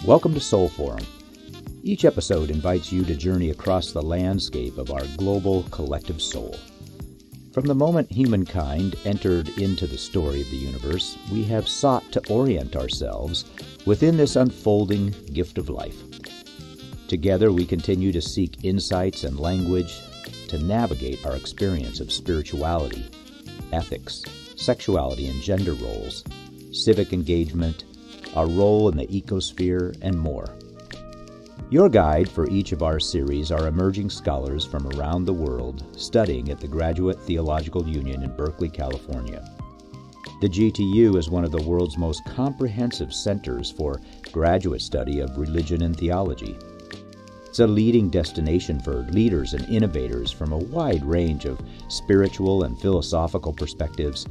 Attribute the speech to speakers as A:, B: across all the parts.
A: Welcome to Soul Forum. Each episode invites you to journey across the landscape of our global collective soul. From the moment humankind entered into the story of the universe, we have sought to orient ourselves within this unfolding gift of life. Together, we continue to seek insights and language to navigate our experience of spirituality, ethics, sexuality and gender roles, civic engagement, our role in the ecosphere, and more. Your guide for each of our series are emerging scholars from around the world studying at the Graduate Theological Union in Berkeley, California. The GTU is one of the world's most comprehensive centers for graduate study of religion and theology. It's a leading destination for leaders and innovators from a wide range of spiritual and philosophical perspectives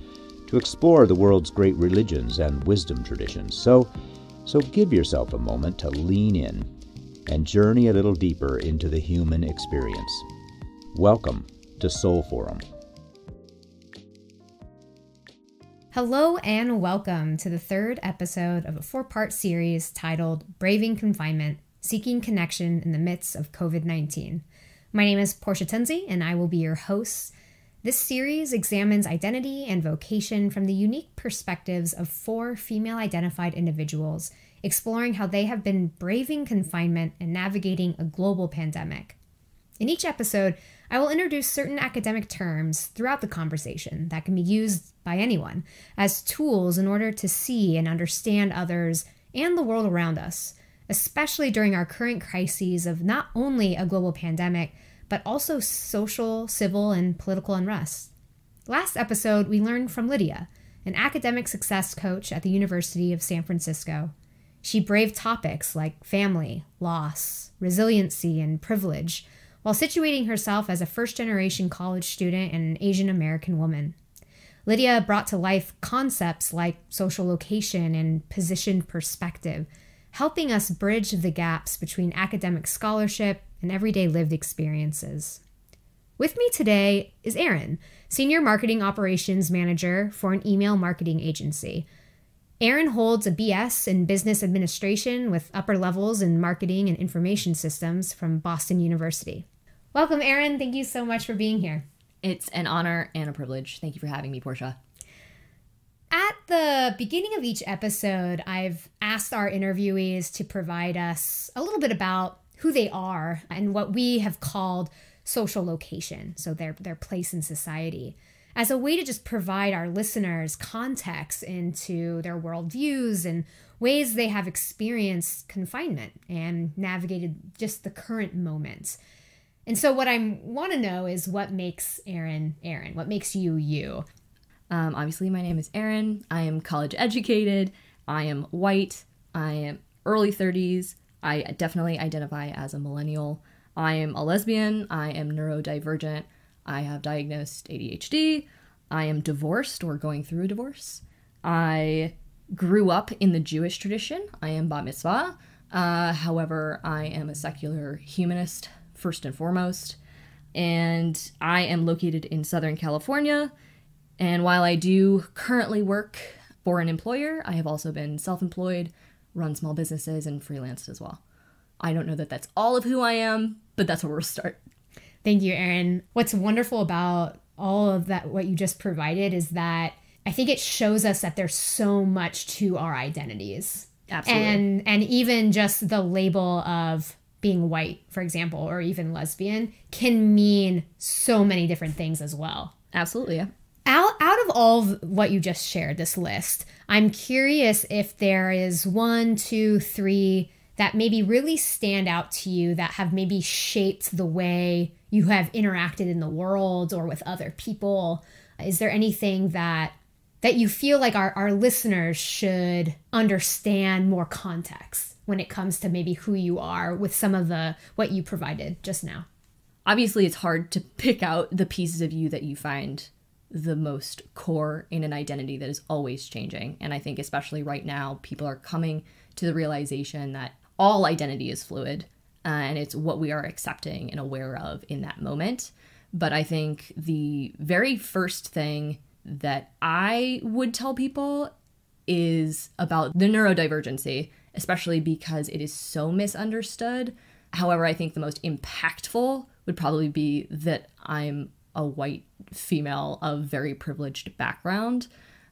A: to explore the world's great religions and wisdom traditions. So give yourself a moment to lean in and journey a little deeper into the human experience. Welcome to Soul Forum.
B: Hello and welcome to the third episode of a four-part series titled Braving Confinement, Seeking Connection in the Midst of COVID-19. My name is Porsia Tunzi and I will be your host. This series examines identity and vocation from the unique perspectives of four female-identified individuals, exploring how they have been braving confinement and navigating a global pandemic. In each episode, I will introduce certain academic terms throughout the conversation that can be used by anyone as tools in order to see and understand others and the world around us, especially during our current crises of not only a global pandemic, but also social, civil, and political unrest. Last episode, we learned from Lydia, an academic success coach at the University of San Francisco. She braved topics like family, loss, resiliency, and privilege, while situating herself as a first-generation college student and an Asian American woman. Lydia brought to life concepts like social location and positioned perspective, helping us bridge the gaps between academic scholarship and everyday lived experiences. With me today is Erin, Senior Marketing Operations Manager for an email marketing agency. Erin holds a BS in Business Administration with upper levels in Marketing and Information Systems from Boston University. Welcome, Erin. Thank you so much for being here.
C: It's an honor and a privilege. Thank you for having me, Portia.
B: At the beginning of each episode, I've asked our interviewees to provide us a little bit about who they are and what we have called social location, so their place in society, as a way to just provide our listeners context into their worldviews and ways they have experienced confinement and navigated just the current moment. And so what I want to know is what makes Erin, Erin? What makes you, you?
C: Obviously, my name is Erin. I am college educated. I am white. I am early 30s. I definitely identify as a millennial. I am a lesbian. I am neurodivergent. I have diagnosed ADHD. I am divorced or going through a divorce. I grew up in the Jewish tradition. I am bat mitzvah. However, I am a secular humanist first and foremost. And I am located in Southern California. And while I do currently work for an employer, I have also been self-employed, run small businesses, and freelanced as well. I don't know that that's all of who I am, but that's where we'll start.
B: Thank you, Erin. What's wonderful about all of that, what you just provided, is that I think it shows us that there's so much to our identities.
C: Absolutely.
B: And even just the label of being white, for example, or even lesbian can mean so many different things as well.
C: Absolutely, yeah.
B: Out of all of what you just shared, this list, I'm curious if there is 1, 2, 3 that maybe really stand out to you that have maybe shaped the way you have interacted in the world or with other people. Is there anything that you feel like our listeners should understand more context when it comes to maybe who you are with some of what you provided just now?
C: Obviously, it's hard to pick out the pieces of you that you find the most core in an identity that is always changing. And I think especially right now, people are coming to the realization that all identity is fluid and it's what we are accepting and aware of in that moment. But I think the very first thing that I would tell people is about the neurodivergency, especially because it is so misunderstood. However, I think the most impactful would probably be that I'm a white female of very privileged background.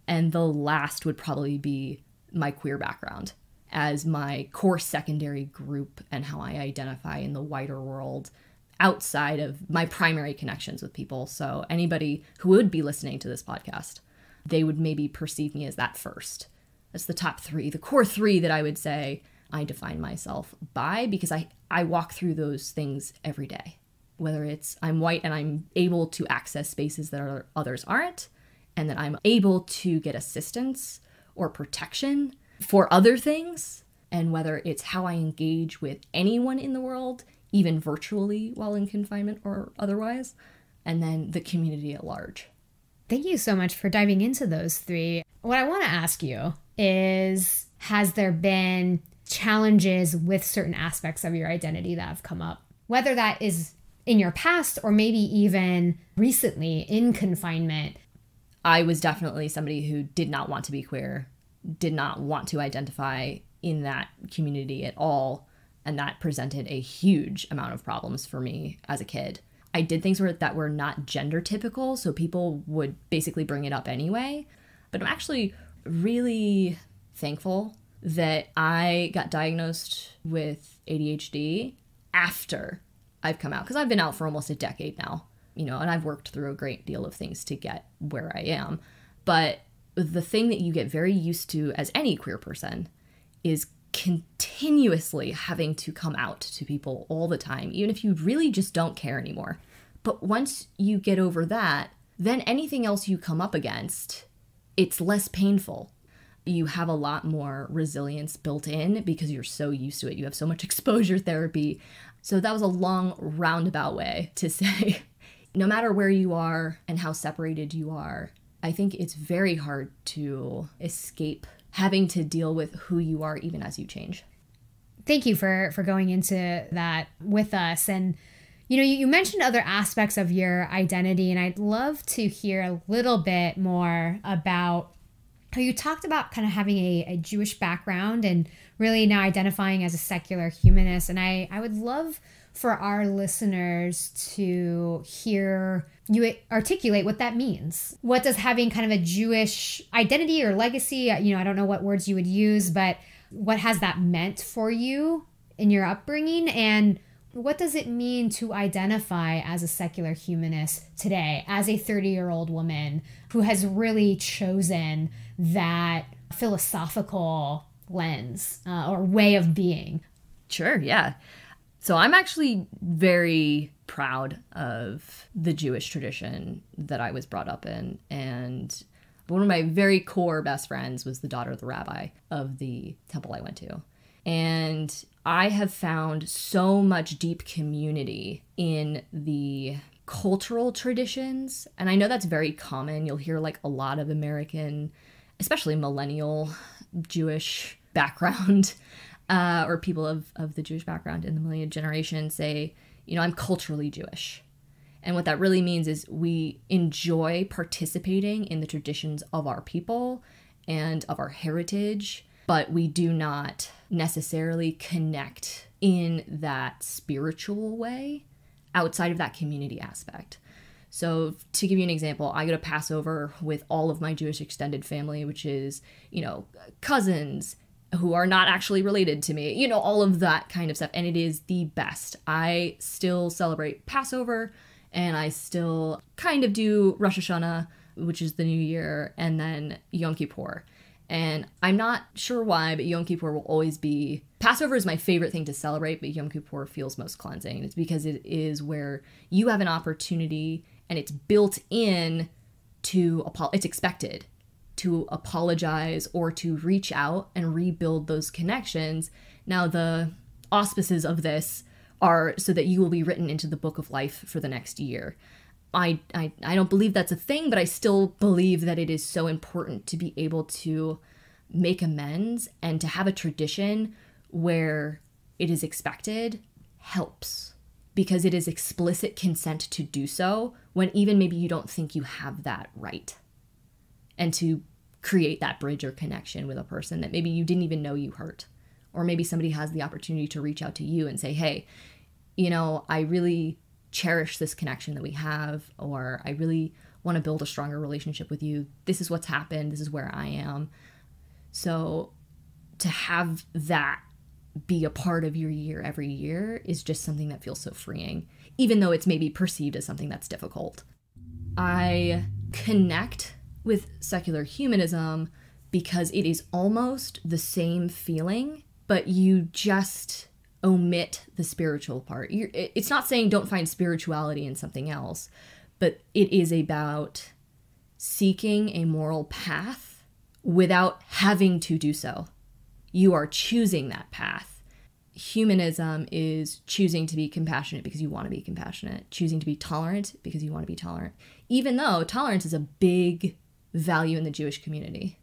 C: And the last would probably be my queer background as my core secondary group and how I identify in the wider world outside of my primary connections with people. So anybody who would be listening to this podcast, they would maybe perceive me as that first. That's the top three, the core three that I would say I define myself by, because I walk through those things every day. Whether it's I'm white and I'm able to access spaces that others aren't, and that I'm able to get assistance or protection for other things, and whether it's how I engage with anyone in the world, even virtually while in confinement or otherwise, and then the community at large.
B: Thank you so much for diving into those three. What I want to ask you is, has there been challenges with certain aspects of your identity that have come up? Whether that is in your past or maybe even recently in confinement.
C: I was definitely somebody who did not want to be queer, did not want to identify in that community at all. And that presented a huge amount of problems for me as a kid. I did things that were not gender typical, so people would basically bring it up anyway. But I'm actually really thankful that I got diagnosed with ADHD after I've come out, because I've been out for almost a decade now, and I've worked through a great deal of things to get where I am. But the thing that you get very used to as any queer person is continuously having to come out to people all the time, even if you really just don't care anymore. But once you get over that, then anything else you come up against, it's less painful. You have a lot more resilience built in because you're so used to it. You have so much exposure therapy. So that was a long roundabout way to say, no matter where you are and how separated you are, I think it's very hard to escape having to deal with who you are even as you change.
B: Thank you for going into that with us. And, you mentioned other aspects of your identity, and I'd love to hear a little bit more about how you talked about kind of having a Jewish background and really now identifying as a secular humanist. And I would love for our listeners to hear you articulate what that means. What does having kind of a Jewish identity or legacy, I don't know what words you would use, but what has that meant for you in your upbringing? And what does it mean to identify as a secular humanist today, as a 30-year-old woman who has really chosen that philosophical lens or way of being?
C: Sure, yeah. So I'm actually very proud of the Jewish tradition that I was brought up in. And one of my very core best friends was the daughter of the rabbi of the temple I went to. And I have found so much deep community in the cultural traditions. And I know that's very common. You'll hear like a lot of American, especially millennial Jewish background or people of the Jewish background in the millennial generation say, I'm culturally Jewish. And what that really means is we enjoy participating in the traditions of our people and of our heritage, but we do not necessarily connect in that spiritual way outside of that community aspect. So to give you an example, I go to Passover with all of my Jewish extended family, which is, cousins who are not actually related to me, all of that kind of stuff. And it is the best. I still celebrate Passover, and I still kind of do Rosh Hashanah, which is the new year, and then Yom Kippur. And I'm not sure why, but Yom Kippur will always be... Passover is my favorite thing to celebrate, but Yom Kippur feels most cleansing. It's because it is where you have an opportunity, and it's built in to... It's expected to apologize or to reach out and rebuild those connections. Now, the auspices of this are so that you will be written into the book of life for the next year. I don't believe that's a thing, but I still believe that it is so important to be able to make amends, and to have a tradition where it is expected helps, because it is explicit consent to do so when even maybe you don't think you have that right. And to create that bridge or connection with a person that maybe you didn't even know you hurt. Or maybe somebody has the opportunity to reach out to you and say, hey, I really cherish this connection that we have, or I really want to build a stronger relationship with you. This is what's happened. This is where I am. So to have that be a part of your year every year is just something that feels so freeing, even though it's maybe perceived as something that's difficult. I connect with secular humanism because it is almost the same feeling, but you just omit the spiritual part. It's not saying don't find spirituality in something else, but it is about seeking a moral path without having to do so. You are choosing that path. Humanism is choosing to be compassionate because you want to be compassionate, choosing to be tolerant because you want to be tolerant, even though tolerance is a big value in the Jewish community.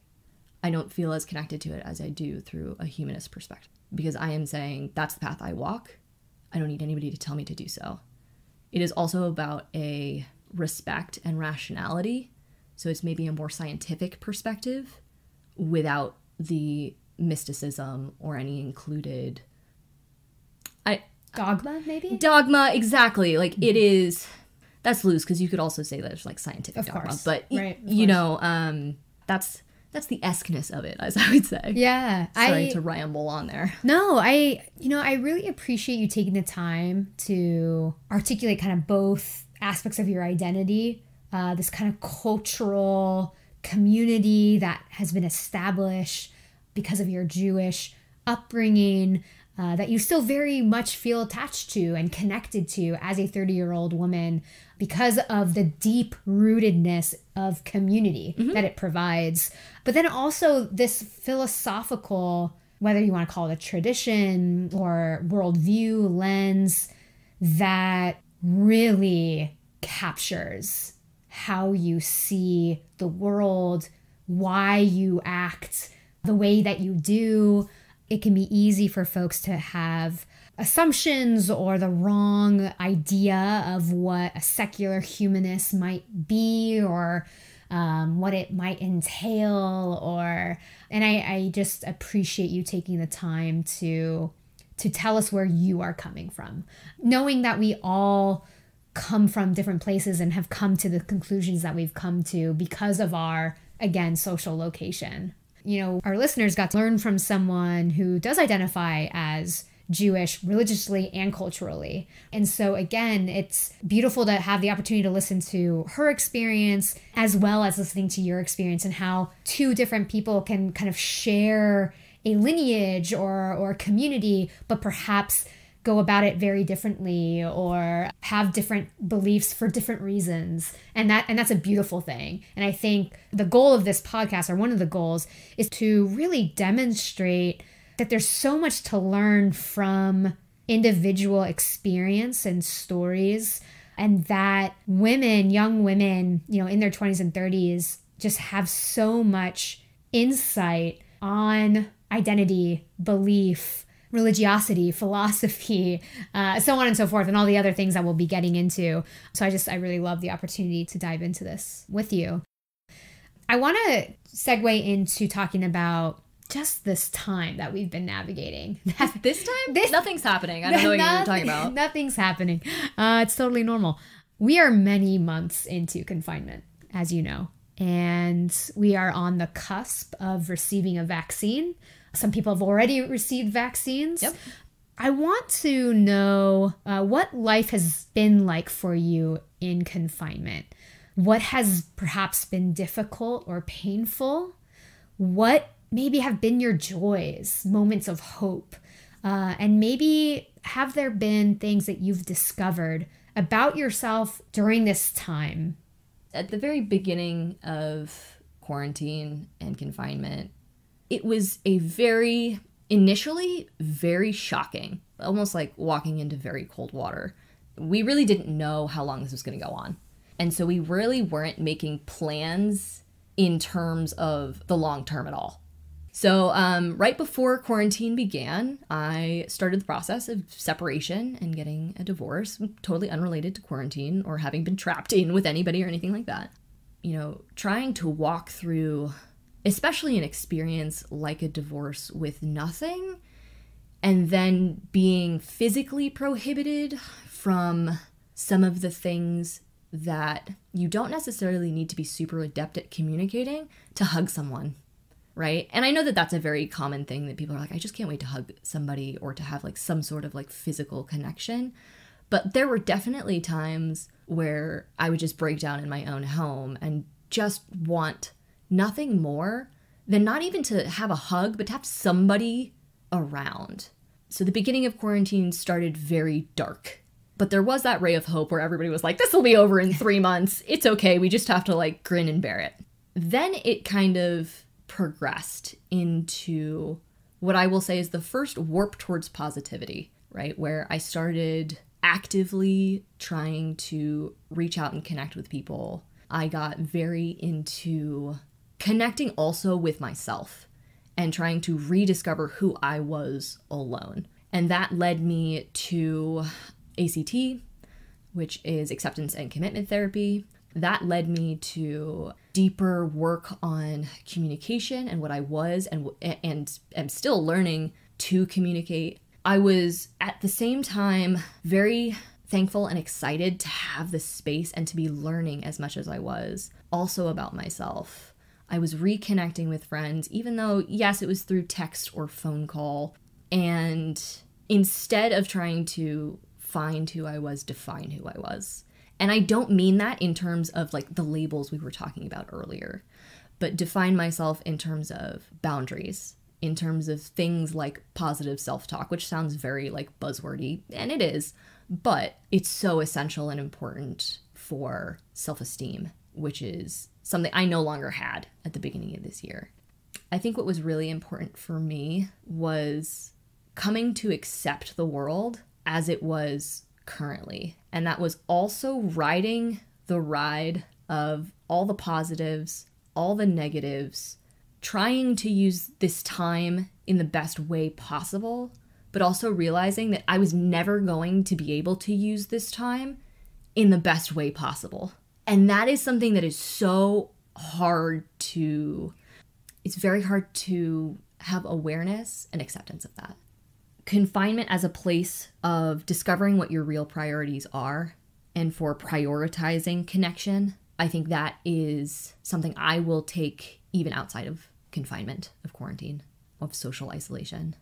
C: I don't feel as connected to it as I do through a humanist perspective, because I am saying that's the path I walk. I don't need anybody to tell me to do so. It is also about a respect and rationality. So it's maybe a more scientific perspective without the mysticism or any included
B: dogma, maybe?
C: Dogma, exactly. Like it is, that's loose because you could also say that it's like scientific
B: of
C: dogma.
B: Course.
C: But,
B: right,
C: that's the esqueness of it, as I would say.
B: Yeah.
C: Sorry to ramble on there.
B: No, I really appreciate you taking the time to articulate kind of both aspects of your identity, this kind of cultural community that has been established because of your Jewish upbringing, that you still very much feel attached to and connected to as a 30-year-old woman because of the deep rootedness of community that it provides. But then also this philosophical, whether you want to call it a tradition or worldview lens, that really captures how you see the world, why you act the way that you do. It can be easy for folks to have assumptions or the wrong idea of what a secular humanist might be, or what it might entail, and I just appreciate you taking the time to tell us where you are coming from, knowing that we all come from different places and have come to the conclusions that we've come to because of our, again, social location. Our listeners got to learn from someone who does identify as Jewish religiously and culturally. And so again, it's beautiful to have the opportunity to listen to her experience as well as listening to your experience, and how two different people can kind of share a lineage or community, but perhaps go about it very differently or have different beliefs for different reasons. And that's a beautiful thing. And I think the goal of this podcast, or one of the goals, is to really demonstrate that there's so much to learn from individual experience and stories, and that women, young women, in their 20s and 30s just have so much insight on identity, belief, religiosity, philosophy, so on and so forth, and all the other things that we'll be getting into. So I really love the opportunity to dive into this with you. I want to segue into talking about just this time that we've been navigating.
C: This time? Nothing's happening. I don't know what you're talking about.
B: Nothing's happening. It's totally normal. We are many months into confinement, as you know, and we are on the cusp of receiving a vaccine. Some people have already received vaccines.
C: Yep.
B: I want to know what life has been like for you in confinement. What has perhaps been difficult or painful? What maybe have been your joys, moments of hope? And maybe have there been things that you've discovered about yourself during this time?
C: At the very beginning of quarantine and confinement, it was initially very shocking, almost like walking into very cold water. We really didn't know how long this was going to go on. And so we really weren't making plans in terms of the long term at all. So right before quarantine began, I started the process of separation and getting a divorce, totally unrelated to quarantine or having been trapped in with anybody or anything like that. Trying to walk through especially an experience like a divorce with nothing, and then being physically prohibited from some of the things that you don't necessarily need to be super adept at communicating, to hug someone, right? And I know that that's a very common thing, that people are like, I just can't wait to hug somebody or to have like some sort of like physical connection. But there were definitely times where I would just break down in my own home and just want nothing more than not even to have a hug, but to have somebody around. So the beginning of quarantine started very dark, but there was that ray of hope where everybody was like, this will be over in 3 months. It's okay. We just have to like grin and bear it. Then it kind of progressed into what I will say is the first warp towards positivity, right? Where I started actively trying to reach out and connect with people. I got very into connecting also with myself and trying to rediscover who I was alone. And that led me to ACT, which is acceptance and commitment therapy. That led me to deeper work on communication and what I was and am still learning to communicate. I was at the same time very thankful and excited to have the space and to be learning as much as I was, also about myself. I was reconnecting with friends, even though, yes, it was through text or phone call. And instead of trying to find who I was, define who I was. And I don't mean that in terms of like the labels we were talking about earlier, but define myself in terms of boundaries, in terms of things like positive self-talk, which sounds very like buzzwordy, and it is, but it's so essential and important for self-esteem, which is something I no longer had at the beginning of this year. I think what was really important for me was coming to accept the world as it was currently. And that was also riding the ride of all the positives, all the negatives, trying to use this time in the best way possible, but also realizing that I was never going to be able to use this time in the best way possible. And that is something that is so hard to, it's very hard to have awareness and acceptance of that. Confinement as a place of discovering what your real priorities are and for prioritizing connection, I think that is something I will take even outside of confinement, of quarantine, of social isolation.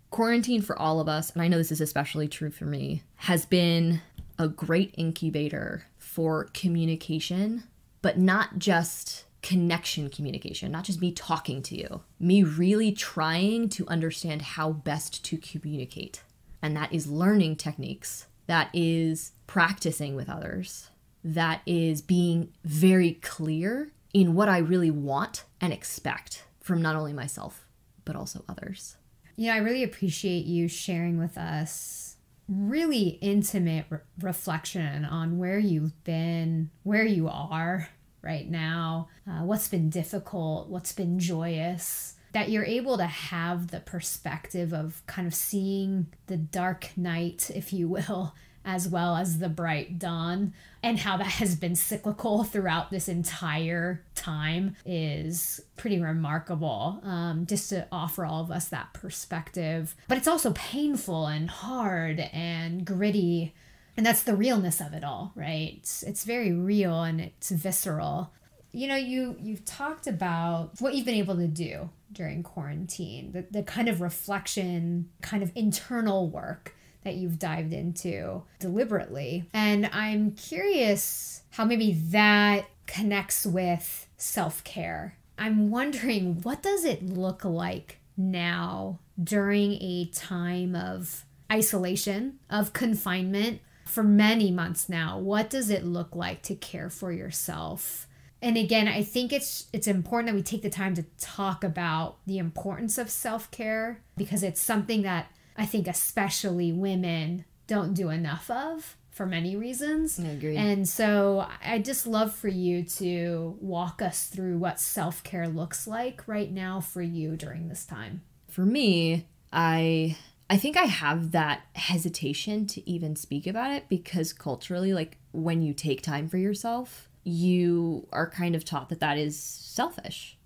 C: Quarantine for all of us, and I know this is especially true for me, has been a great incubator for communication, but not just connection communication, not just me talking to you, me really trying to understand how best to communicate. And that is learning techniques, that is practicing with others, that is being very clear in what I really want and expect from not only myself, but also others.
B: You know, I really appreciate you sharing with us really intimate reflection on where you've been, where you are right now, what's been difficult, what's been joyous, that you're able to have the perspective of kind of seeing the dark night, if you will, as well as the bright dawn, and how that has been cyclical throughout this entire time is pretty remarkable, just to offer all of us that perspective. But it's also painful and hard and gritty. And that's the realness of it all, right? It's very real and it's visceral. You know, you've talked about what you've been able to do during quarantine, the kind of reflection, kind of internal work that you've dived into deliberately. And I'm curious how maybe that connects with self-care. I'm wondering, what does it look like now during a time of isolation, of confinement? For many months now, what does it look like to care for yourself? And again, I think it's important that we take the time to talk about the importance of self-care, because it's something that I think especially women don't do enough of for many reasons.
C: I agree.
B: And so I'd just love for you to walk us through what self-care looks like right now for you during this time.
C: For me, I think I have that hesitation to even speak about it because culturally, like when you take time for yourself, you are kind of taught that that is selfish.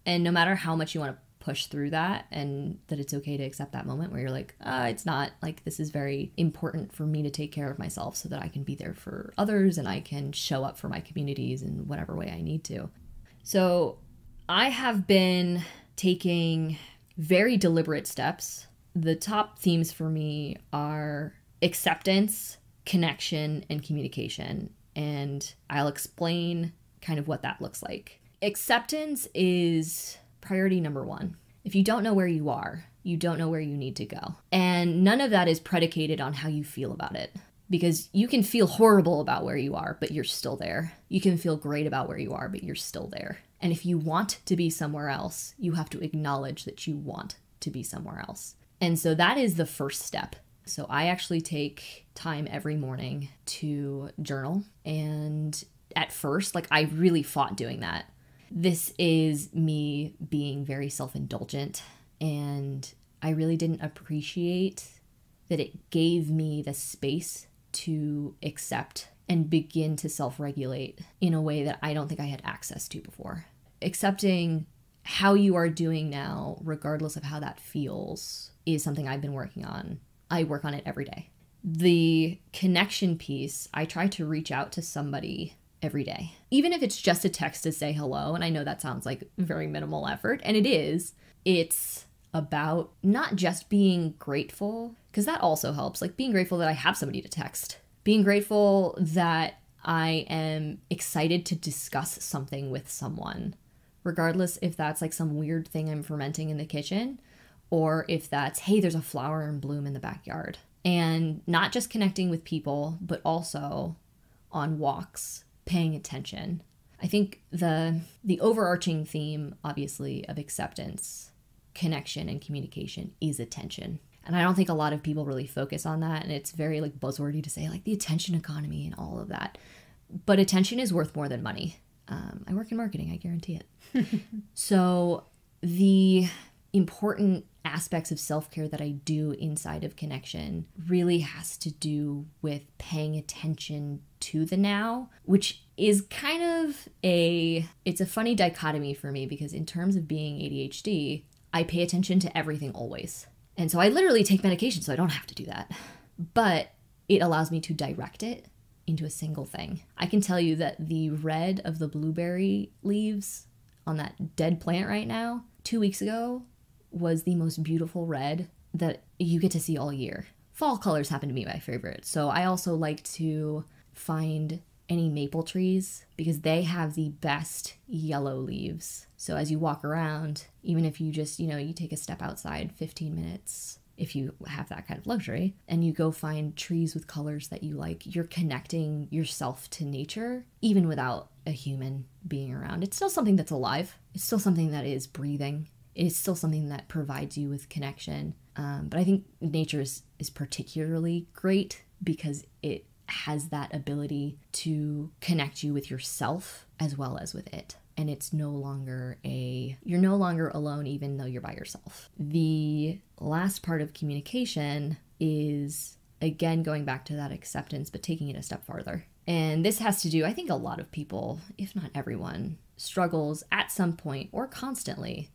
C: And no matter how much you want to push through that, and that it's okay to accept that moment where you're like, it's not, like, this is very important for me to take care of myself so that I can be there for others and I can show up for my communities in whatever way I need to. So I have been taking very deliberate steps. The top themes for me are acceptance, connection, and communication. And I'll explain kind of what that looks like. Acceptance is priority number one. If you don't know where you are, you don't know where you need to go. And none of that is predicated on how you feel about it. Because you can feel horrible about where you are, but you're still there. You can feel great about where you are, but you're still there. And if you want to be somewhere else, you have to acknowledge that you want to be somewhere else. And so that is the first step. So I actually take time every morning to journal. And at first, like, I really fought doing that. This is me being very self-indulgent, and I really didn't appreciate that it gave me the space to accept and begin to self-regulate in a way that I don't think I had access to before. Accepting how you are doing now, regardless of how that feels, is something I've been working on. I work on it every day. The connection piece, I try to reach out to somebody every day. Even if it's just a text to say hello, and I know that sounds like very minimal effort, and it is, it's about not just being grateful, because that also helps, like being grateful that I have somebody to text, being grateful that I am excited to discuss something with someone, regardless if that's like some weird thing I'm fermenting in the kitchen, or if that's, hey, there's a flower in bloom in the backyard. And not just connecting with people, but also on walks, paying attention. I think the overarching theme, obviously, of acceptance, connection, and communication is attention. And I don't think a lot of people really focus on that. And it's very like buzzwordy to say like the attention economy and all of that. But attention is worth more than money. I work in marketing, I guarantee it. So the important aspects of self-care that I do inside of connection really has to do with paying attention to the now, which is kind of it's a funny dichotomy for me, because in terms of being ADHD, I pay attention to everything always. And so I literally take medication so I don't have to do that. But it allows me to direct it into a single thing. I can tell you that the red of the blueberry leaves on that dead plant right now, 2 weeks ago, was the most beautiful red that you get to see all year. Fall colors happen to be my favorite. So I also like to find any maple trees because they have the best yellow leaves. So as you walk around, even if you just, you take a step outside 15 minutes, if you have that kind of luxury, and you go find trees with colors that you like, you're connecting yourself to nature, even without a human being around. It's still something that's alive. It's still something that is breathing. It is still something that provides you with connection. But I think nature is particularly great because it has that ability to connect you with yourself as well as with it. And it's you're no longer alone even though you're by yourself. The last part of communication is, again, going back to that acceptance, but taking it a step farther. And this has to do, I think a lot of people, if not everyone, struggles at some point or constantly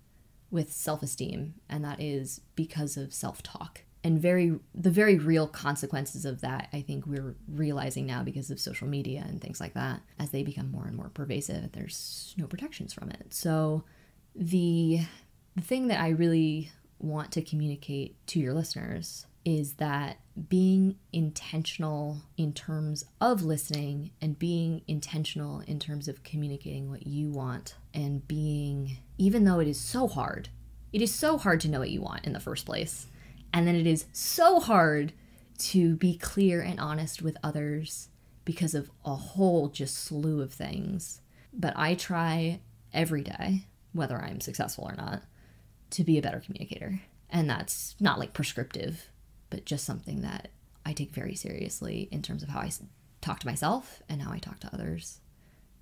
C: with self-esteem, and that is because of self-talk. And the very real consequences of that, I think we're realizing now because of social media and things like that, as they become more and more pervasive, there's no protections from it. So the thing that I really want to communicate to your listeners is that being intentional in terms of listening and being intentional in terms of communicating what you want, and even though it is so hard to know what you want in the first place. And then it is so hard to be clear and honest with others because of a whole just slew of things. But I try every day, whether I'm successful or not, to be a better communicator. And that's not like prescriptive, but just something that I take very seriously in terms of how I talk to myself and how I talk to others,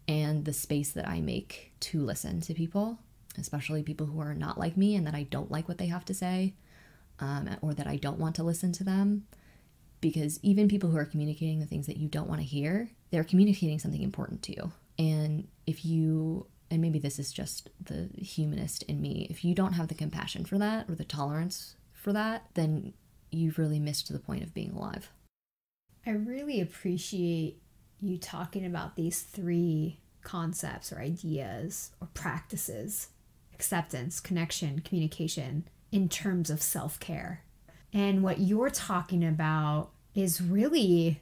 C: and the space that I make to listen to people, especially people who are not like me and that I don't like what they have to say. Or that I don't want to listen to them, because even people who are communicating the things that you don't want to hear, they're communicating something important to you. And if you and maybe this is just the humanist in me, if you don't have the compassion for that or the tolerance for that, then you've really missed the point of being alive.
B: I really appreciate you talking about these three concepts or ideas or practices: acceptance, connection, communication, in terms of self-care. And what you're talking about is really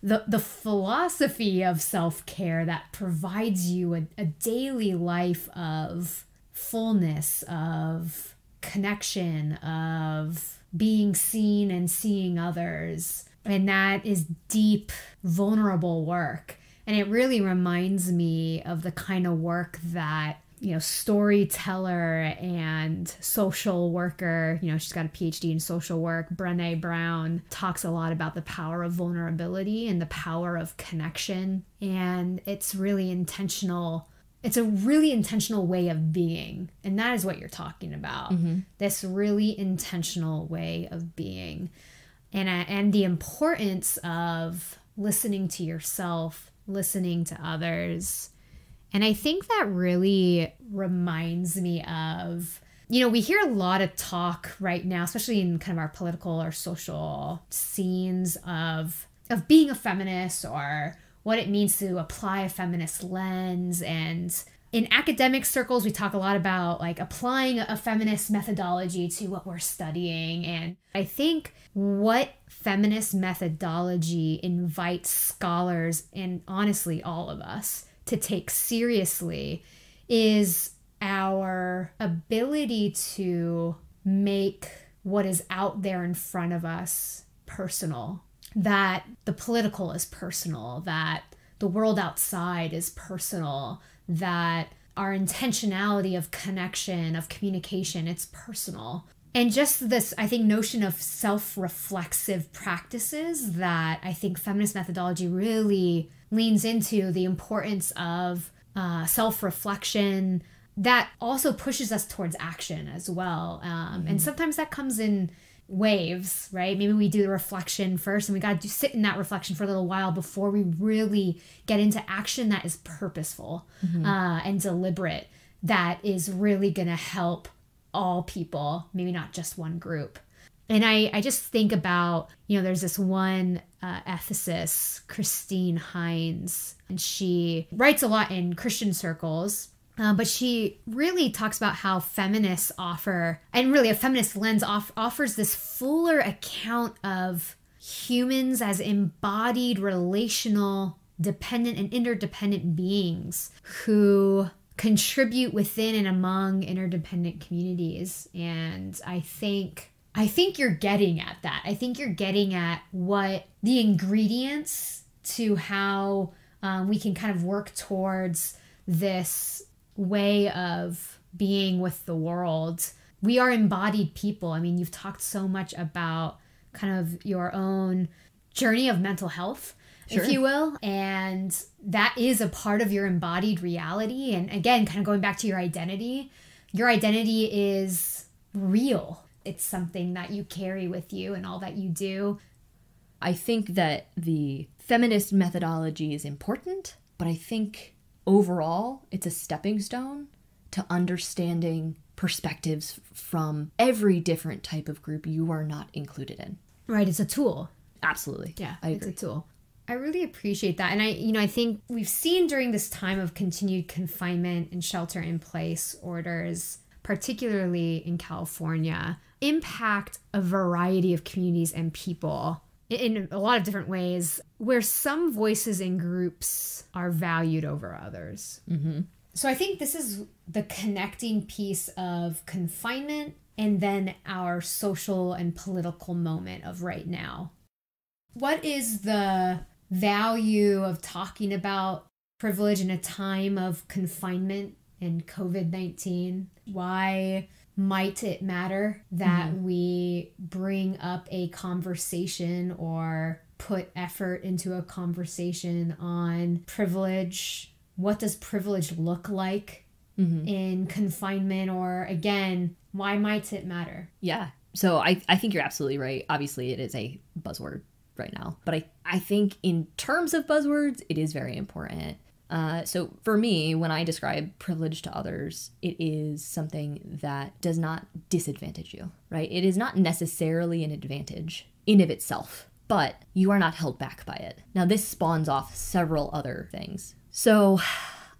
B: the philosophy of self-care that provides you a daily life of fullness, of connection, of being seen and seeing others. And that is deep, vulnerable work. And it really reminds me of the kind of work that, storyteller and social worker, she's got a Ph.D. in social work, Brené Brown, talks a lot about the power of vulnerability and the power of connection. And it's really intentional. It's a really intentional way of being. And that is what you're talking about. Mm-hmm. This really intentional way of being. And the importance of listening to yourself, listening to others. And I think that really reminds me of, we hear a lot of talk right now, especially in kind of our political or social scenes of being a feminist, or what it means to apply a feminist lens. And in academic circles, we talk a lot about like applying a feminist methodology to what we're studying. And I think what feminist methodology invites scholars, and honestly all of us, to take seriously is our ability to make what is out there in front of us personal. That the political is personal, that the world outside is personal, that our intentionality of connection, of communication, it's personal. And just this, I think, notion of self-reflexive practices that I think feminist methodology really leans into, the importance of self-reflection that also pushes us towards action as well. And sometimes that comes in waves, right? Maybe we do the reflection first and we got to sit in that reflection for a little while before we really get into action that is purposeful and deliberate, that is really going to help all people, maybe not just one group. And I just think about, there's this one ethicist, Christine Hines, and she writes a lot in Christian circles, but she really talks about how feminists offer, and really a feminist lens offers this fuller account of humans as embodied, relational, dependent and interdependent beings who contribute within and among interdependent communities. And I think you're getting at that. I think you're getting at what the ingredients to how we can kind of work towards this way of being with the world. We are embodied people. I mean, you've talked so much about kind of your own journey of mental health, sure, if you will. And that is a part of your embodied reality. And again, kind of going back to your identity is real. It's something that you carry with you in all that you do.
C: I think that the feminist methodology is important, but I think overall it's a stepping stone to understanding perspectives from every different type of group you are not included in.
B: Right, it's a tool.
C: Absolutely.
B: Yeah,
C: I agree.
B: It's a tool. I really appreciate that. And I think we've seen during this time of continued confinement and shelter in place orders, particularly in California, impact a variety of communities and people in a lot of different ways, where some voices and groups are valued over others. Mm-hmm. So I think this is the connecting piece of confinement and then our social and political moment of right now. What is the value of talking about privilege in a time of confinement and COVID-19? Why might it matter that we bring up a conversation or put effort into a conversation on privilege? What does privilege look like in confinement? Or again, why might it matter?
C: Yeah. So I think you're absolutely right. Obviously, it is a buzzword right now. But I think in terms of buzzwords, it is very important. So for me, when I describe privilege to others, it is something that does not disadvantage you, right? It is not necessarily an advantage in of itself, but you are not held back by it. Now, this spawns off several other things. So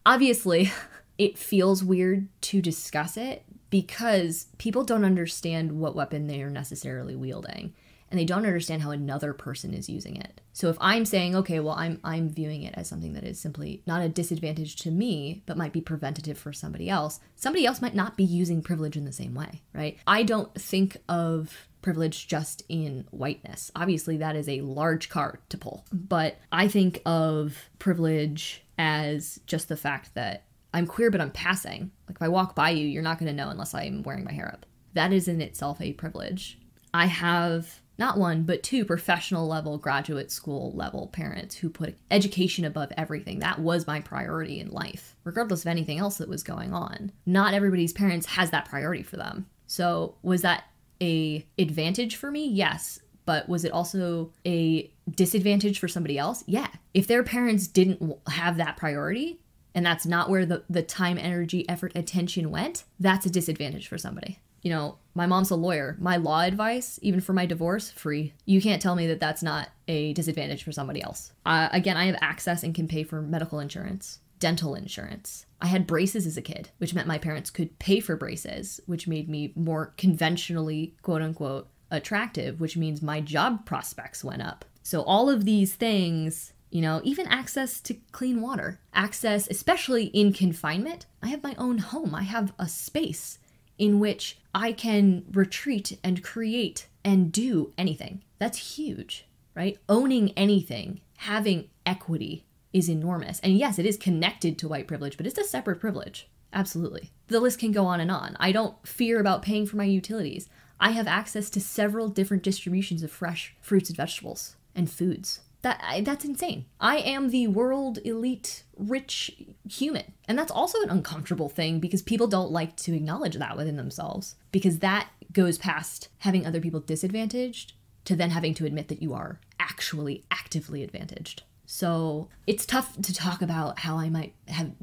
C: obviously, it feels weird to discuss it because people don't understand what weapon they are necessarily wielding. And they don't understand how another person is using it. So if I'm saying, okay, well, I'm viewing it as something that is simply not a disadvantage to me, but might be preventative for somebody else might not be using privilege in the same way, right? I don't think of privilege just in whiteness. Obviously, that is a large card to pull. But I think of privilege as just the fact that I'm queer, but I'm passing. Like if I walk by you, you're not going to know unless I'm wearing my hair up. That is in itself a privilege. I have not one, but two professional level, graduate school level parents who put education above everything. That was my priority in life, regardless of anything else that was going on. Not everybody's parents has that priority for them. So was that a advantage for me? Yes. But was it also a disadvantage for somebody else? Yeah. If their parents didn't have that priority, and that's not where the time, energy, effort, attention went, that's a disadvantage for somebody. You know, my mom's a lawyer. My law advice, even for my divorce, free. You can't tell me that that's not a disadvantage for somebody else. Again, I have access and can pay for medical insurance, dental insurance. I had braces as a kid, which meant my parents could pay for braces, which made me more conventionally, quote unquote, attractive, which means my job prospects went up. So all of these things, you know, even access to clean water, access, especially in confinement. I have my own home. I have a space in which I can retreat and create and do anything. That's huge, right? Owning anything, having equity is enormous. And yes, it is connected to white privilege, but it's a separate privilege. Absolutely. The list can go on and on. I don't fear about paying for my utilities. I have access to several different distributions of fresh fruits and vegetables and foods. That's insane. I am the world elite rich human. And that's also an uncomfortable thing because people don't like to acknowledge that within themselves, because that goes past having other people disadvantaged to then having to admit that you are actually actively advantaged. So it's tough to talk about how I might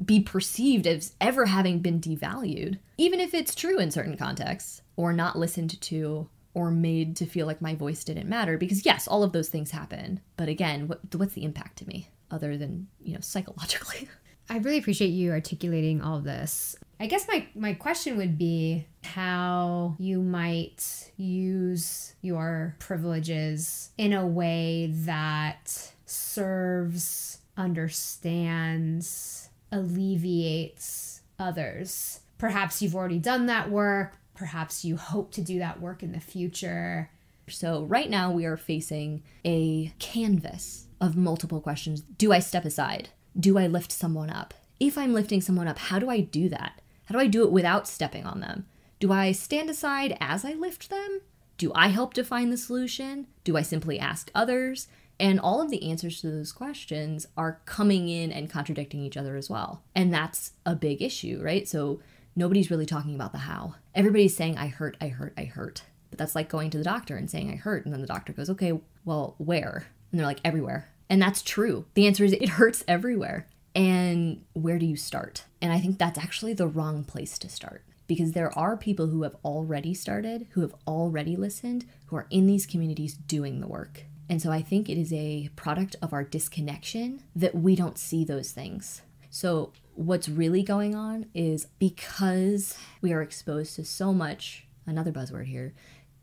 C: be perceived as ever having been devalued, even if it's true in certain contexts, or not listened to, or made to feel like my voice didn't matter. Because yes, all of those things happen. But again, what's the impact to me other than, you know, psychologically?
B: I really appreciate you articulating all of this. I guess my question would be how you might use your privileges in a way that serves, understands, alleviates others. Perhaps you've already done that work. Perhaps you hope to do that work in the future.
C: So right now we are facing a canvas of multiple questions. Do I step aside? Do I lift someone up? If I'm lifting someone up, how do I do that? How do I do it without stepping on them? Do I stand aside as I lift them? Do I help define the solution? Do I simply ask others? And all of the answers to those questions are coming in and contradicting each other as well. And that's a big issue, right? So nobody's really talking about the how. Everybody's saying, I hurt, I hurt, I hurt. But that's like going to the doctor and saying, I hurt. And then the doctor goes, okay, well, where? And they're like, everywhere. And that's true. The answer is it hurts everywhere. And where do you start? And I think that's actually the wrong place to start, because there are people who have already started, who have already listened, who are in these communities doing the work. And so I think it is a product of our disconnection that we don't see those things. So what's really going on is, because we are exposed to so much, another buzzword here,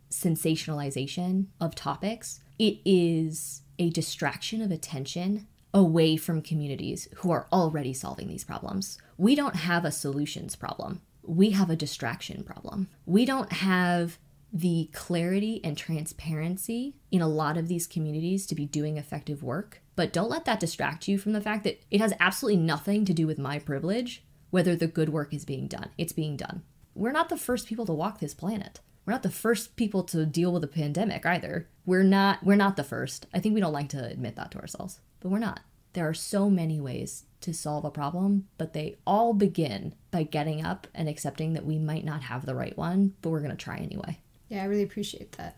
C: sensationalization of topics, it is a distraction of attention away from communities who are already solving these problems. We don't have a solutions problem. We have a distraction problem. We don't have the clarity and transparency in a lot of these communities to be doing effective work. But don't let that distract you from the fact that it has absolutely nothing to do with my privilege, whether the good work is being done. It's being done. We're not the first people to walk this planet. We're not the first people to deal with a pandemic either. We're not the first. I think we don't like to admit that to ourselves, but we're not. There are so many ways to solve a problem, but they all begin by getting up and accepting that we might not have the right one, but we're going to try anyway.
B: Yeah, I really appreciate that.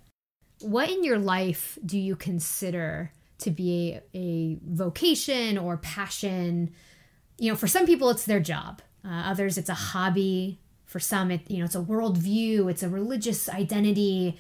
B: What in your life do you consider to be a vocation or passion? for some people it's their job. Others it's a hobby. For some, it's a worldview. It's a religious identity.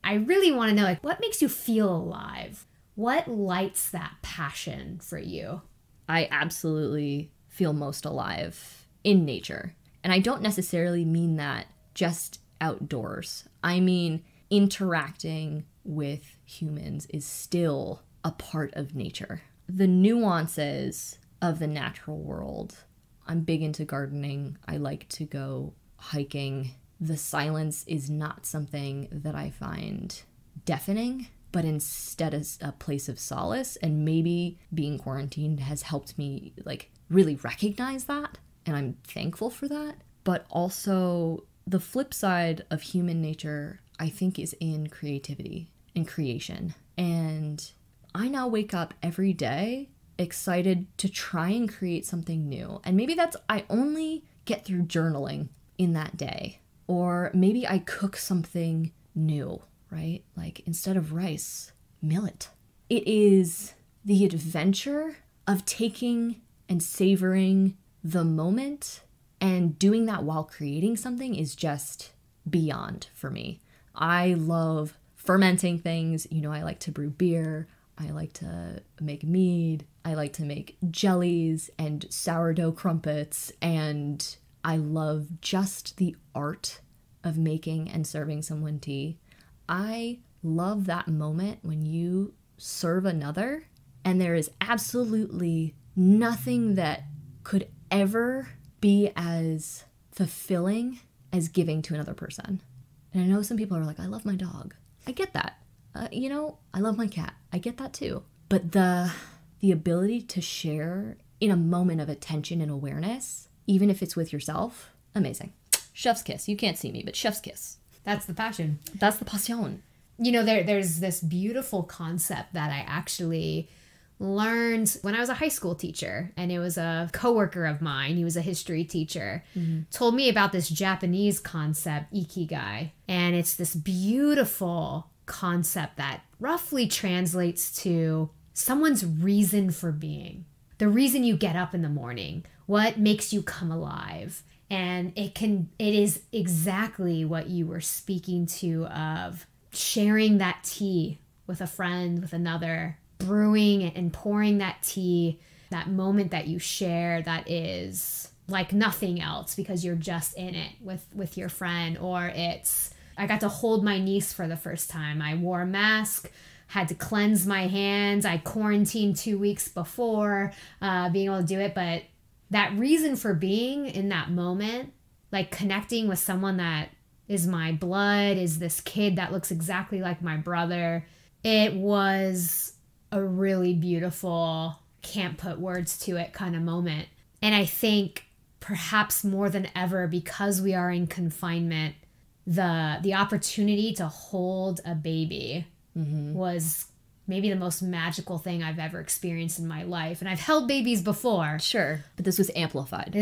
B: I really want to know, like, what makes you feel alive? What lights that passion for you?
C: I absolutely feel most alive in nature. And I don't necessarily mean that just outdoors. I mean, interacting with humans is still a part of nature. The nuances of the natural world. I'm big into gardening. I like to go hiking. The silence is not something that I find deafening, but instead is a place of solace. And maybe being quarantined has helped me like really recognize that. And I'm thankful for that. But also the flip side of human nature, I think, is in creativity and creation. And I now wake up every day excited to try and create something new. And maybe that's, I only get through journaling in that day. Or maybe I cook something new, right? Like instead of rice, millet. It is the adventure of taking and savoring the moment, and doing that while creating something is just beyond for me. I love fermenting things. I like to brew beer. I like to make mead. I like to make jellies and sourdough crumpets. And I love just the art of making and serving someone tea. I love that moment when you serve another and there is absolutely nothing that could ever be as fulfilling as giving to another person. And I know some people are like, I love my dog. I get that. I love my cat. I get that too. But the ability to share in a moment of attention and awareness, even if it's with yourself, amazing. Chef's kiss. You can't see me, but chef's kiss.
B: That's the passion.
C: That's the passion.
B: There's this beautiful concept that I actually learned when I was a high school teacher, and it was a coworker of mine. He was a history teacher, told me about this Japanese concept, ikigai. And it's this beautiful concept that roughly translates to someone's reason for being, the reason you get up in the morning, what makes you come alive. And it is exactly what you were speaking to, of sharing that tea with a friend, with another, brewing and pouring that tea, that moment that you share that is like nothing else because you're just in it with your friend. Or I got to hold my niece for the first time. I wore a mask, had to cleanse my hands. I quarantined 2 weeks before being able to do it. But that reason for being in that moment, like connecting with someone that is my blood, is this kid that looks exactly like my brother, it was a really beautiful, can't put words to it kind of moment. And I think perhaps more than ever, because we are in confinement, the opportunity to hold a baby was maybe the most magical thing I've ever experienced in my life. And I've held babies before.
C: Sure, but this was amplified.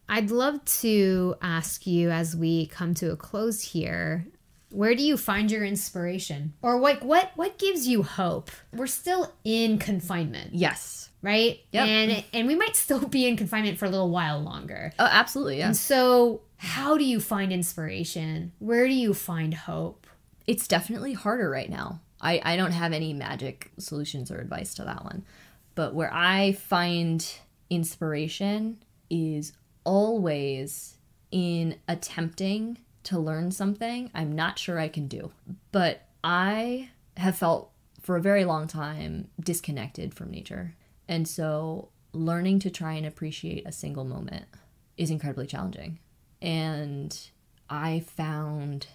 B: I'd love to ask you, as we come to a close here, where do you find your inspiration? Or what gives you hope? We're still in confinement.
C: Yes.
B: Right?
C: Yep.
B: And we might still be in confinement for a little while longer.
C: Oh, absolutely, yeah.
B: And so how do you find inspiration? Where do you find hope?
C: It's definitely harder right now. I don't have any magic solutions or advice to that one. But where I find inspiration is always in attempting to learn something I'm not sure I can do. But I have felt for a very long time disconnected from nature. And so learning to try and appreciate a single moment is incredibly challenging. And I found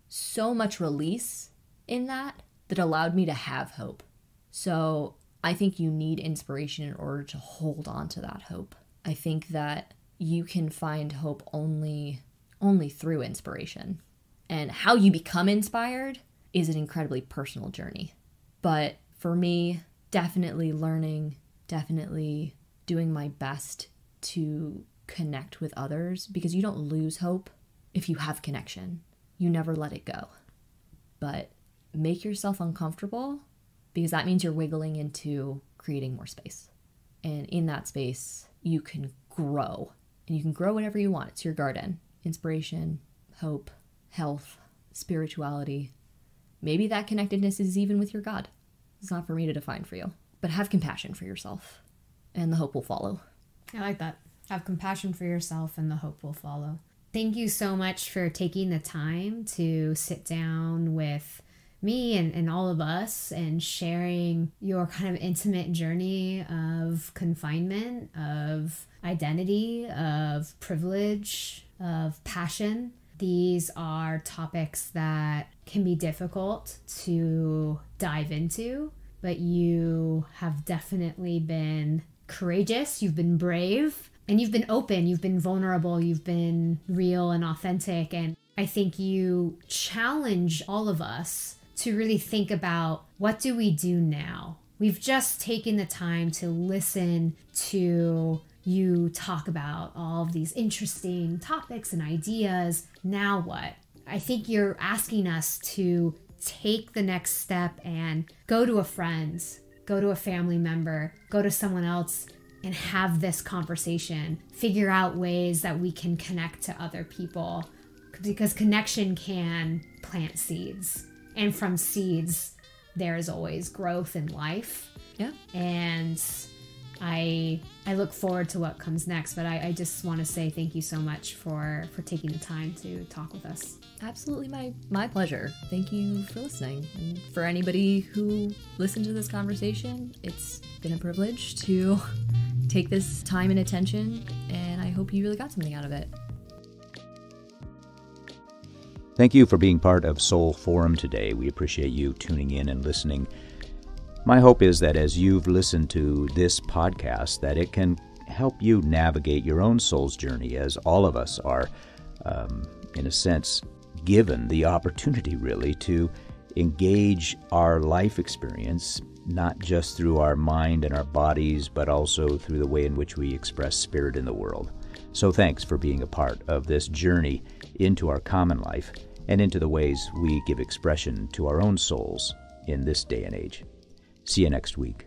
C: so much release in that allowed me to have hope. So I think you need inspiration in order to hold on to that hope. I think that you can find hope only through inspiration. And how you become inspired is an incredibly personal journey. But for me, definitely learning, definitely doing my best to connect with others, because you don't lose hope if you have connection. You never let it go. But make yourself uncomfortable, because that means you're wiggling into creating more space. And in that space, you can grow. And you can grow whatever you want. It's your garden. Inspiration, hope, health, spirituality. Maybe that connectedness is even with your God. It's not for me to define for you. But have compassion for yourself, and the hope will follow.
B: I like that. Have compassion for yourself, and the hope will follow. Thank you so much for taking the time to sit down with me and all of us and sharing your kind of intimate journey of confinement, of identity, of privilege, of passion. These are topics that can be difficult to dive into, but you have definitely been courageous, you've been brave, and you've been open, you've been vulnerable, you've been real and authentic. And I think you challenge all of us to really think about, what do we do now? We've just taken the time to listen to you talk about all of these interesting topics and ideas. Now what? I think you're asking us to take the next step and go to a friend, go to a family member, go to someone else and have this conversation. Figure out ways that we can connect to other people, because connection can plant seeds. And from seeds, there is always growth in life.
C: Yeah. And
B: I look forward to what comes next, but I just want to say thank you so much for taking the time to talk with us.
C: Absolutely my pleasure. Thank you for listening. And for anybody who listened to this conversation, it's been a privilege to take this time and attention, and I hope you really got something out of it.
A: Thank you for being part of Soul Forum today. We appreciate you tuning in and listening. My hope is that as you've listened to this podcast, that it can help you navigate your own soul's journey, as all of us are, in a sense, given the opportunity really to engage our life experience, not just through our mind and our bodies, but also through the way in which we express spirit in the world. So thanks for being a part of this journey into our common life and into the ways we give expression to our own souls in this day and age. See you next week.